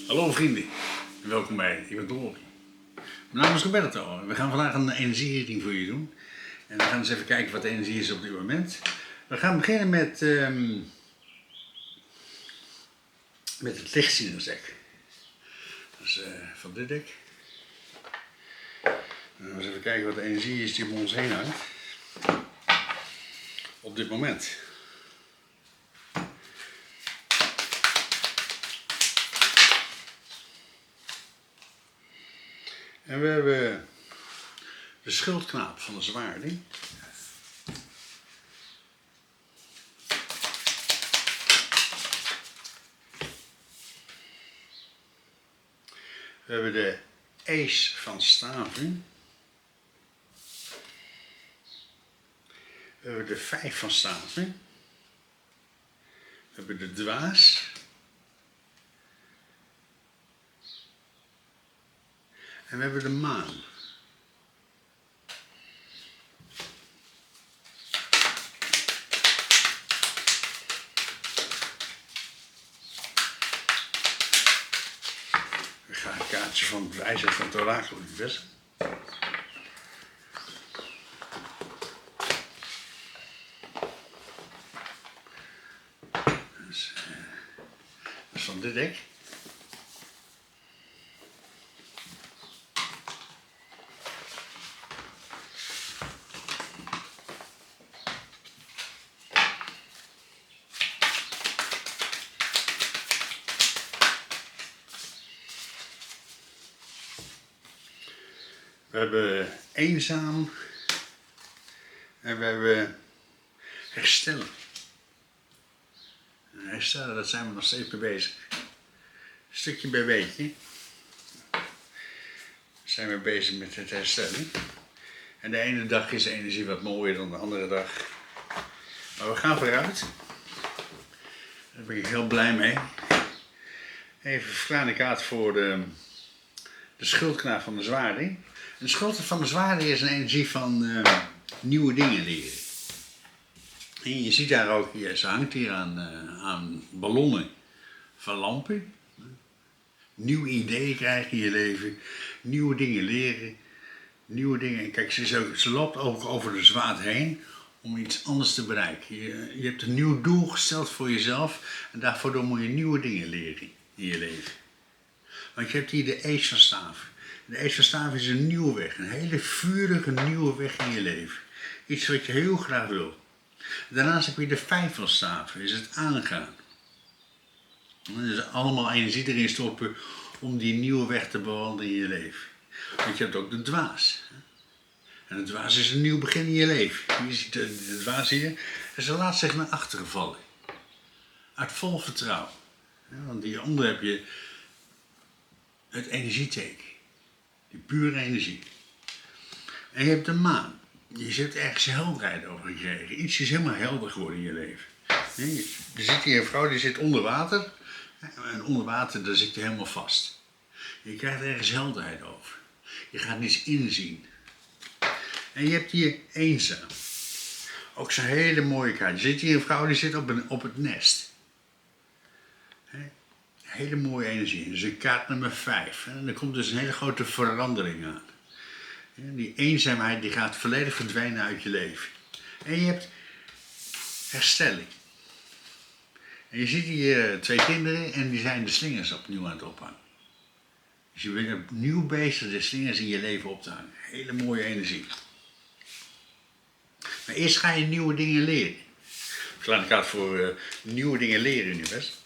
Hallo vrienden, welkom bij Ik ben Dolly. Mijn naam is Roberto. We gaan vandaag een energiereading voor je doen. En we gaan eens even kijken wat de energie is op dit moment. We gaan beginnen met het lichtzinnersdek. Dus van dit dek. En we gaan eens even kijken wat de energie is die om ons heen hangt. Op dit moment. En we hebben de schildknaap van de zwaarding. We hebben de ace van staven. We hebben de 5 van staven. We hebben de dwaas. En we hebben de maan. Ik ga een kaartje van het wijsheid van het orakel invest. Dus, dat is van dit dek. We hebben eenzaam en we hebben herstellen. En herstellen, dat zijn we nog steeds mee bezig. Stukje bij beetje zijn we bezig met het herstellen. En de ene dag is de energie wat mooier dan de andere dag. Maar we gaan vooruit. Daar ben ik heel blij mee. Even een kleine kaart voor de schildknaap van de zwaarding. De schuld van de zwaarding is een energie van nieuwe dingen leren. En je ziet daar ook, ze hangt hier aan ballonnen van lampen. Nieuwe ideeën krijgen in je leven, nieuwe dingen leren, nieuwe dingen. En kijk, ze loopt ook over de zwaard heen om iets anders te bereiken. Je hebt een nieuw doel gesteld voor jezelf en daarvoor moet je nieuwe dingen leren in je leven. Want je hebt hier de ace van staven. De ace van staven is een nieuwe weg, een hele vurige nieuwe weg in je leven. Iets wat je heel graag wil. Daarnaast heb je de 5 van staven, is het aangaan. Dus allemaal energie erin stoppen om die nieuwe weg te bewandelen in je leven. Want je hebt ook de dwaas. En de dwaas is een nieuw begin in je leven. Je ziet de dwaas hier, en ze laat zich naar achteren vallen. Uit vol vertrouwen. Want hieronder heb je het energieteken. Die pure energie. En je hebt de maan. Je zit ergens helderheid over gekregen. Iets is helemaal helder geworden in je leven. Je ziet hier een vrouw die zit onder water. En onder water daar zit je helemaal vast. Je krijgt ergens helderheid over. Je gaat niets inzien. En je hebt hier eenzaam. Ook zo'n hele mooie kaart. Je ziet hier een vrouw die zit op het nest. Hele mooie energie. Dus een kaart nummer 5. En er komt dus een hele grote verandering aan. Die eenzaamheid die gaat volledig verdwijnen uit je leven. En je hebt herstelling. En je ziet hier 2 kinderen en die zijn de slingers opnieuw aan het ophangen. Dus je bent opnieuw bezig de slingers in je leven op te hangen. Hele mooie energie. Maar eerst ga je nieuwe dingen leren. Ik sla een kaart voor nieuwe dingen leren nu best.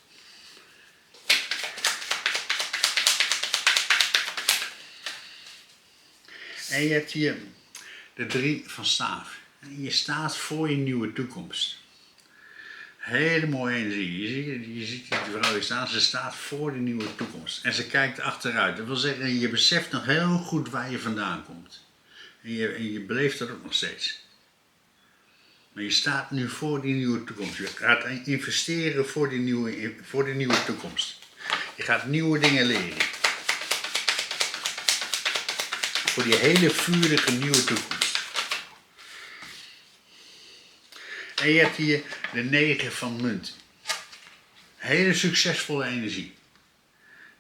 En je hebt hier de 3 van staaf. En je staat voor je nieuwe toekomst. Hele mooie energie. Je ziet die vrouw hier staan, ze staat voor de nieuwe toekomst. En ze kijkt achteruit. Dat wil zeggen, je beseft nog heel goed waar je vandaan komt. En je beleeft dat ook nog steeds. Maar je staat nu voor die nieuwe toekomst. Je gaat investeren voor die nieuwe toekomst. Je gaat nieuwe dingen leren. Voor die hele vurige nieuwe toekomst. En je hebt hier de 9 van munt. Hele succesvolle energie.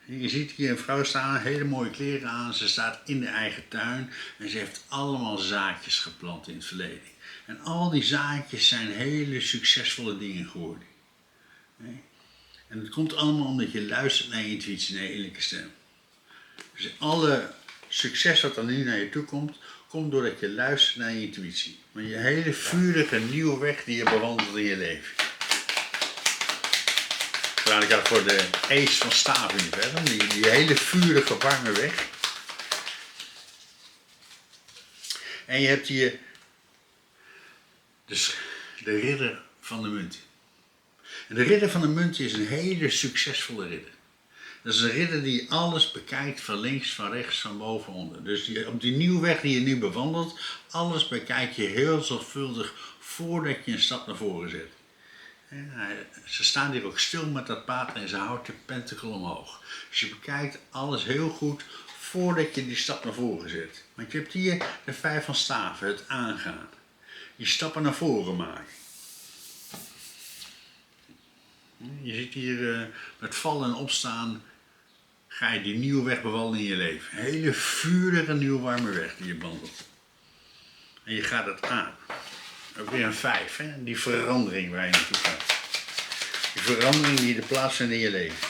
Je ziet hier een vrouw staan, hele mooie kleren aan. Ze staat in de eigen tuin en ze heeft allemaal zaadjes geplant in het verleden. En al die zaadjes zijn hele succesvolle dingen geworden. En het komt allemaal omdat je luistert naar je intuïtie, naar je innerlijke stem. Dus alle succes wat er nu naar je toe komt, komt doordat je luistert naar je intuïtie. Maar je hele vurige nieuwe weg die je bewandelt in je leven. Terwijl ik voor de Ace van Staven, die hele vurige warme weg. En je hebt hier dus de ridder van de munt. En de ridder van de munt is een hele succesvolle ridder. Dat is een ridder die alles bekijkt van links, van rechts, van boven, onder. Dus op die nieuwe weg die je nu bewandelt, alles bekijk je heel zorgvuldig voordat je een stap naar voren zet. Ze staan hier ook stil met dat paard en ze houdt de pentacle omhoog. Dus je bekijkt alles heel goed voordat je die stap naar voren zet. Want je hebt hier de 5 van staven, het aangaan. Die stappen naar voren maken. Je ziet hier met vallen en opstaan ga je die nieuwe weg bewandelen in je leven. Een hele vurige, nieuwe, warme weg die je wandelt. En je gaat het aan. Ook weer een 5, hè? Die verandering waar je naartoe gaat. Die verandering die er plaatsvindt in je leven.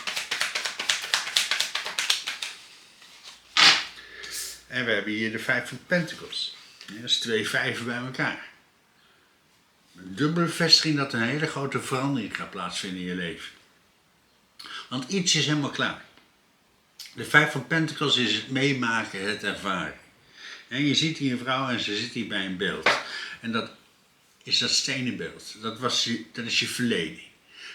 En we hebben hier de 5 van Pentacles. Dat is 2 vijven bij elkaar. Een dubbele bevestiging dat een hele grote verandering gaat plaatsvinden in je leven. Want iets is helemaal klaar. De 5 van Pentacles is het meemaken, het ervaren. En je ziet hier een vrouw en ze zit hier bij een beeld. En dat is dat stenen beeld. Dat is je verleden.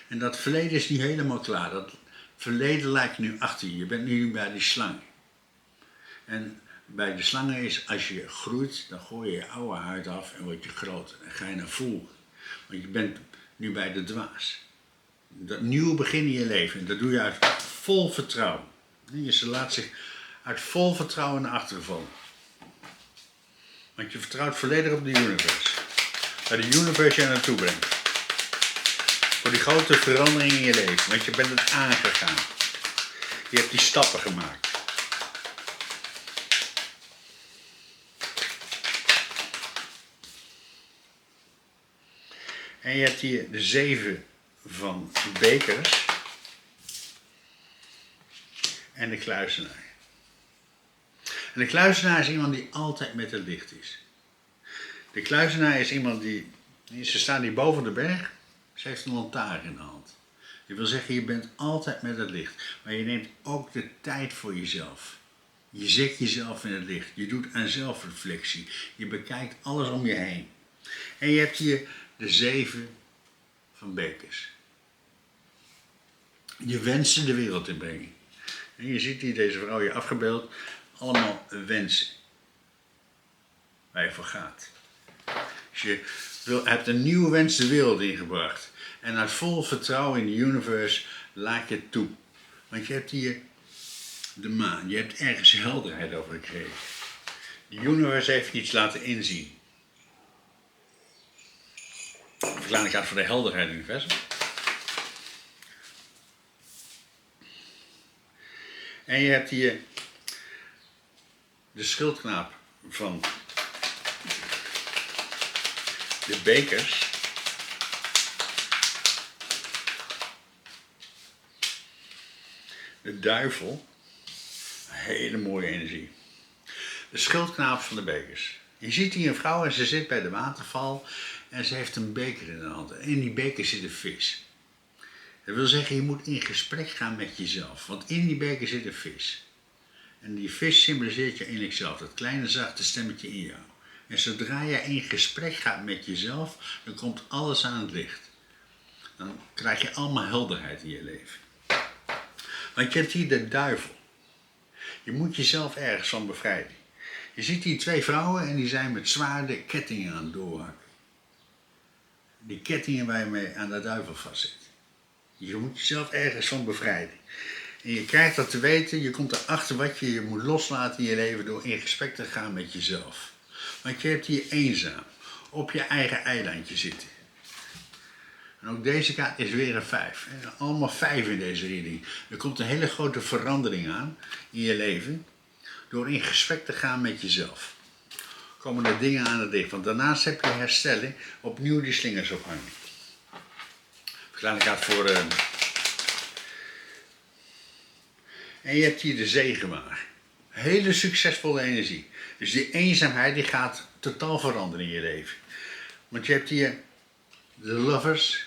En dat verleden is nu helemaal klaar. Dat verleden lijkt nu achter je. Je bent nu bij die slang. En bij de slangen is, als je groeit, dan gooi je je oude huid af en word je groter. En ga je naar voren. Want je bent nu bij de dwaas. Dat nieuwe begin in je leven. En dat doe je uit vol vertrouwen. Je laat zich uit vol vertrouwen naar achteren vallen. Want je vertrouwt volledig op de universe. Waar de universe je naartoe brengt. Voor die grote verandering in je leven. Want je bent het aangegaan. Je hebt die stappen gemaakt. En je hebt hier de 7 van bekers. En de kluizenaar. En de kluizenaar is iemand die altijd met het licht is. De kluizenaar is iemand ze staat hier boven de berg. Ze heeft een lantaarn in de hand. Dat wil zeggen, je bent altijd met het licht. Maar je neemt ook de tijd voor jezelf. Je zet jezelf in het licht. Je doet aan zelfreflectie. Je bekijkt alles om je heen. En je hebt hier de 7 van bekers. Je wensen de wereld in brengen. En je ziet hier deze vrouw hier afgebeeld. Allemaal wensen. Waar je voor gaat. Dus je hebt een nieuwe wens de wereld ingebracht. En uit vol vertrouwen in de universe laat je het toe. Want je hebt hier de maan. Je hebt ergens helderheid over gekregen. De universe heeft je iets laten inzien. De verklaring gaat voor de helderheid in het universum. En je hebt hier de schildknaap van de bekers. De duivel. Een hele mooie energie. De schildknaap van de bekers. Je ziet hier een vrouw en ze zit bij de waterval en ze heeft een beker in de hand. En in die beker zit een vis. Dat wil zeggen, je moet in gesprek gaan met jezelf. Want in die beker zit een vis. En die vis symboliseert je innerlijk zelf. Dat kleine zachte stemmetje in jou. En zodra je in gesprek gaat met jezelf, dan komt alles aan het licht. Dan krijg je allemaal helderheid in je leven. Want je hebt hier de duivel. Je moet jezelf ergens van bevrijden. Je ziet hier 2 vrouwen en die zijn met zwaarden kettingen aan het doorhakken. Die kettingen waar je mee aan de duivel vastzit. Je moet jezelf ergens van bevrijden. En je krijgt dat te weten, je komt erachter wat je moet loslaten in je leven door in gesprek te gaan met jezelf. Want je hebt hier eenzaam, op je eigen eilandje zitten. En ook deze kaart is weer een 5. Allemaal 5 in deze reading. Er komt een hele grote verandering aan in je leven. Door in gesprek te gaan met jezelf. Komen er dingen aan het licht. Want daarnaast heb je herstellen. Opnieuw die slingers ophangen. Kleine kaart voor... En je hebt hier de zegenwaar. Hele succesvolle energie. Dus die eenzaamheid die gaat totaal veranderen in je leven. Want je hebt hier de lovers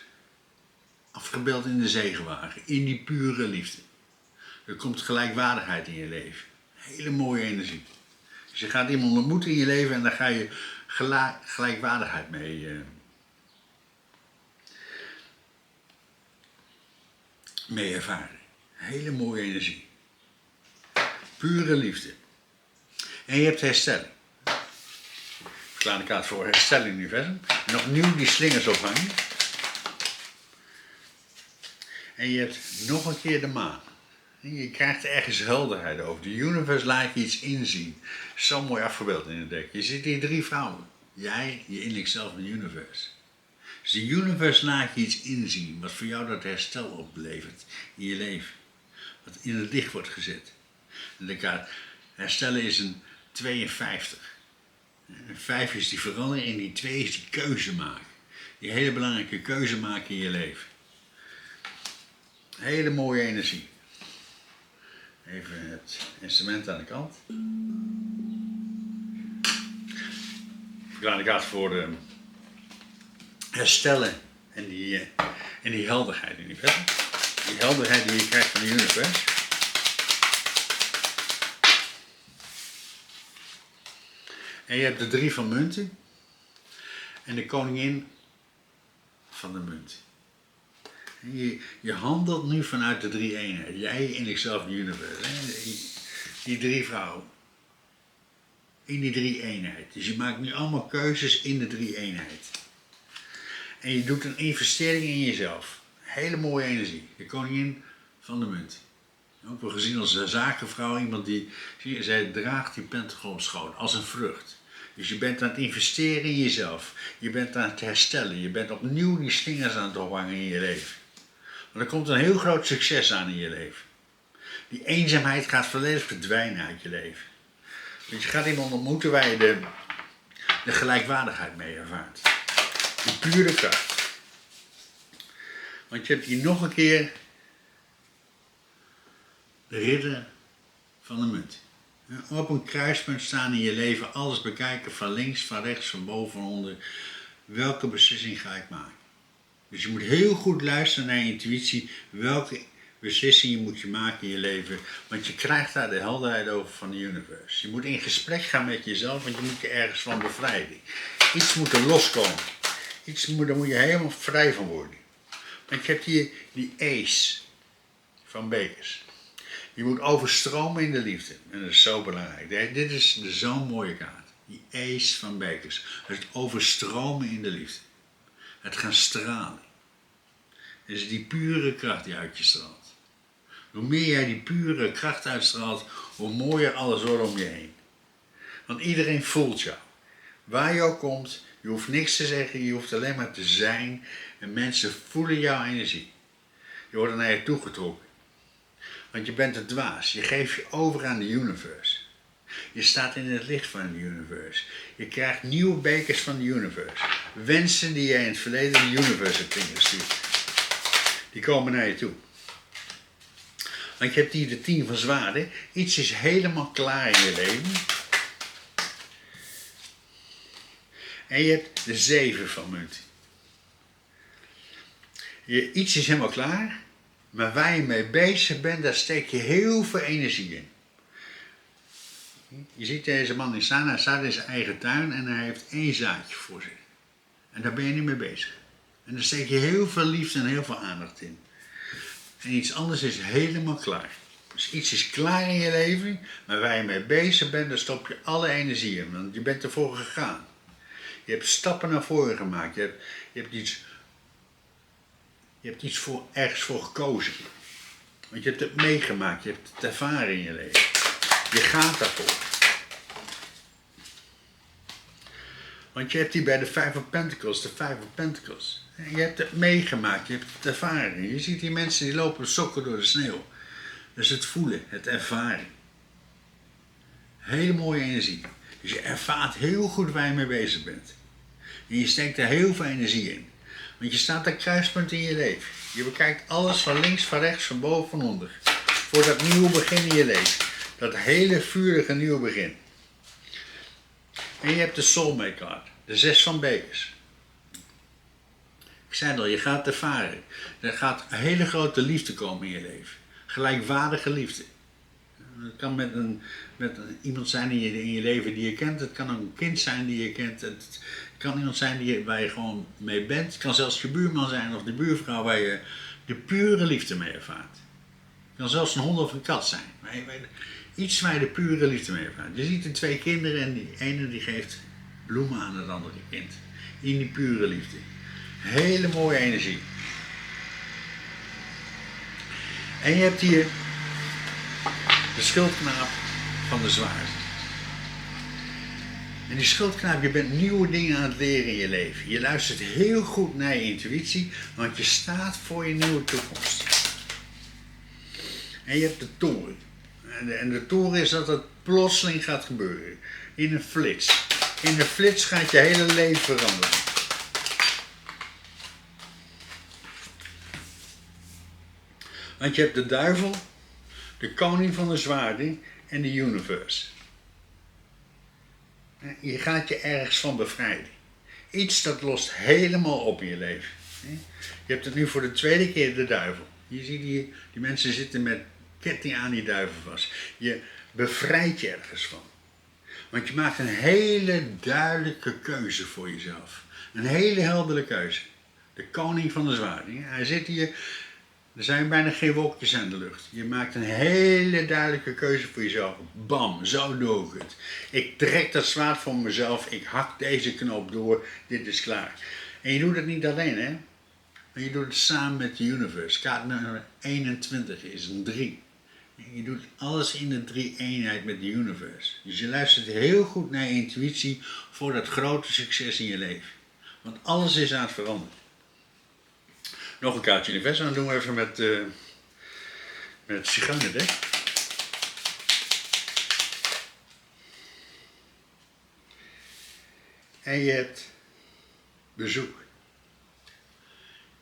afgebeeld in de zegenwagen. In die pure liefde. Er komt gelijkwaardigheid in je leven. Hele mooie energie. Dus je gaat iemand ontmoeten in je leven en daar ga je gelijkwaardigheid mee ervaren. Hele mooie energie. Pure liefde. En je hebt herstelling. Kleine kaart voor herstelling universum. En opnieuw die slingers ophangen. En je hebt nog een keer de maan. En je krijgt ergens helderheid over. De universe laat je iets inzien. Zo mooi afgebeeld in het dek. Je ziet hier 3 vrouwen. Jij, je innerlijk zelf en de universe. Dus de universe laat je iets inzien. Wat voor jou dat herstel oplevert in je leven. Wat in het licht wordt gezet. En de kaart herstellen is een 52. Een 5 is die verandering en die 2 is die keuze maken. Die hele belangrijke keuze maken in je leven. Hele mooie energie. Even het instrument aan de kant. Kleine kaart voor herstellen en die helderheid in die verder. Die helderheid die je krijgt van de universe. En je hebt de 3 van munten en de koningin van de munt. Je handelt nu vanuit de 3 eenheid. Jij in jezelf, de universe. Die 3 vrouwen. In die 3 eenheid. Dus je maakt nu allemaal keuzes in de 3 eenheid. En je doet een investering in jezelf. Hele mooie energie. De koningin van de munt. Ook wel gezien als een zakenvrouw. Iemand die, zij draagt die pentagram op schoot. Als een vrucht. Dus je bent aan het investeren in jezelf. Je bent aan het herstellen. Je bent opnieuw die slingers aan het ophangen in je leven. Maar er komt een heel groot succes aan in je leven. Die eenzaamheid gaat volledig verdwijnen uit je leven. Want je gaat iemand ontmoeten waar je de gelijkwaardigheid mee ervaart. Die pure kracht. Want je hebt hier nog een keer de ridder van de munt. Op een kruispunt staan in je leven, alles bekijken van links, van rechts, van boven, van onder. Welke beslissing ga ik maken? Dus je moet heel goed luisteren naar je intuïtie, welke beslissing moet je maken in je leven. Want je krijgt daar de helderheid over van de universe. Je moet in gesprek gaan met jezelf, want je moet je ergens van bevrijden. Iets moet er loskomen. Daar moet je helemaal vrij van worden. Want je hebt hier die ace van bekers. Je moet overstromen in de liefde. En dat is zo belangrijk. Dit is zo'n mooie kaart. Die ace van bekers. Het overstromen in de liefde. Het gaan stralen. Het is die pure kracht die uit je straalt. Hoe meer jij die pure kracht uitstraalt, hoe mooier alles wordt om je heen. Want iedereen voelt jou. Waar je ook komt, je hoeft niks te zeggen, je hoeft alleen maar te zijn. En mensen voelen jouw energie. Je wordt er naar je toe getrokken. Want je bent een dwaas. Je geeft je over aan de universe. Je staat in het licht van de universe. Je krijgt nieuwe bekers van de universe. Wensen die jij in het verleden de universe hebt ingestuurd. Die komen naar je toe. Want je hebt hier de 10 van zwaarden. Iets is helemaal klaar in je leven. En je hebt de 7 van munten. Iets is helemaal klaar. Maar waar je mee bezig bent, daar steek je heel veel energie in. Je ziet deze man in staan, hij staat in zijn eigen tuin en hij heeft 1 zaadje voor zich. En daar ben je niet mee bezig. En daar steek je heel veel liefde en heel veel aandacht in. En iets anders is helemaal klaar. Dus iets is klaar in je leven, maar waar je mee bezig bent, daar stop je alle energie in. Want je bent ervoor gegaan. Je hebt stappen naar voren gemaakt. Je hebt iets ergens voor gekozen. Want je hebt het meegemaakt, je hebt het ervaren in je leven. Je gaat daarvoor. Want je hebt die bij de Five of Pentacles, de Five of Pentacles. Je hebt het meegemaakt, je hebt het ervaren. Je ziet die mensen die lopen sokken door de sneeuw. Dat is het voelen, het ervaren. Hele mooie energie. Dus je ervaart heel goed waar je mee bezig bent. En je steekt er heel veel energie in. Want je staat aan kruispunt in je leven. Je bekijkt alles van links, van rechts, van boven, van onder. Voor dat nieuwe begin in je leven. Dat hele vurige nieuwe begin. En je hebt de soulmate kaart. De 6 van bekers. Ik zei al, je gaat ervaren. Er gaat een hele grote liefde komen in je leven. Gelijkwaardige liefde. Het kan met iemand zijn in je leven die je kent. Het kan ook een kind zijn die je kent. Het kan iemand zijn waar je gewoon mee bent. Het kan zelfs je buurman zijn of de buurvrouw waar je de pure liefde mee ervaart. Het kan zelfs een hond of een kat zijn. Iets waar je de pure liefde mee ervaart. Je ziet de 2 kinderen en die ene die geeft bloemen aan het andere kind. In die pure liefde. Hele mooie energie. En je hebt hier de schildknaap van de zwaard. En die schildknaap, je bent nieuwe dingen aan het leren in je leven. Je luistert heel goed naar je intuïtie, want je staat voor je nieuwe toekomst. En je hebt de toren. En de toren is dat het plotseling gaat gebeuren. In een flits. In een flits gaat je hele leven veranderen. Want je hebt de duivel, de koning van de zwaarden en de universe. Je gaat je ergens van bevrijden. Iets dat lost helemaal op in je leven. Je hebt het nu voor de 2e keer de duivel. Je ziet die mensen zitten met ketting aan die duivel vast. Je bevrijdt je ergens van. Want je maakt een hele duidelijke keuze voor jezelf. Een hele heldere keuze. De koning van de zwaarden. Hij zit hier. Er zijn bijna geen wolkjes aan de lucht. Je maakt een hele duidelijke keuze voor jezelf. Bam, zo doe ik het. Ik trek dat zwaard voor mezelf. Ik hak deze knoop door. Dit is klaar. En je doet het niet alleen, hè. Maar je doet het samen met de universe. Kaart nummer 21 is een 3. En je doet alles in de 3-eenheid met de universe. Dus je luistert heel goed naar je intuïtie voor dat grote succes in je leven. Want alles is aan het veranderen. Nog een kaartje universum, dan doen we even met het zigeunerdek. En je hebt bezoek.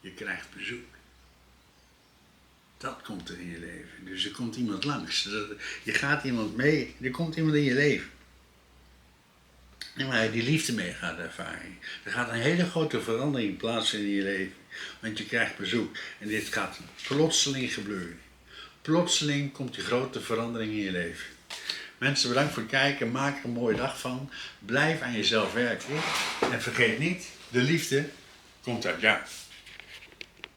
Je krijgt bezoek. Dat komt er in je leven. Dus er komt iemand langs. Je gaat iemand mee, er komt iemand in je leven. En waar je die liefde mee gaat ervaren. Er gaat een hele grote verandering plaatsvinden in je leven. Want je krijgt bezoek. En dit gaat plotseling gebeuren. Plotseling komt die grote verandering in je leven. Mensen, bedankt voor het kijken. Maak er een mooie dag van. Blijf aan jezelf werken. En vergeet niet, de liefde komt uit jou.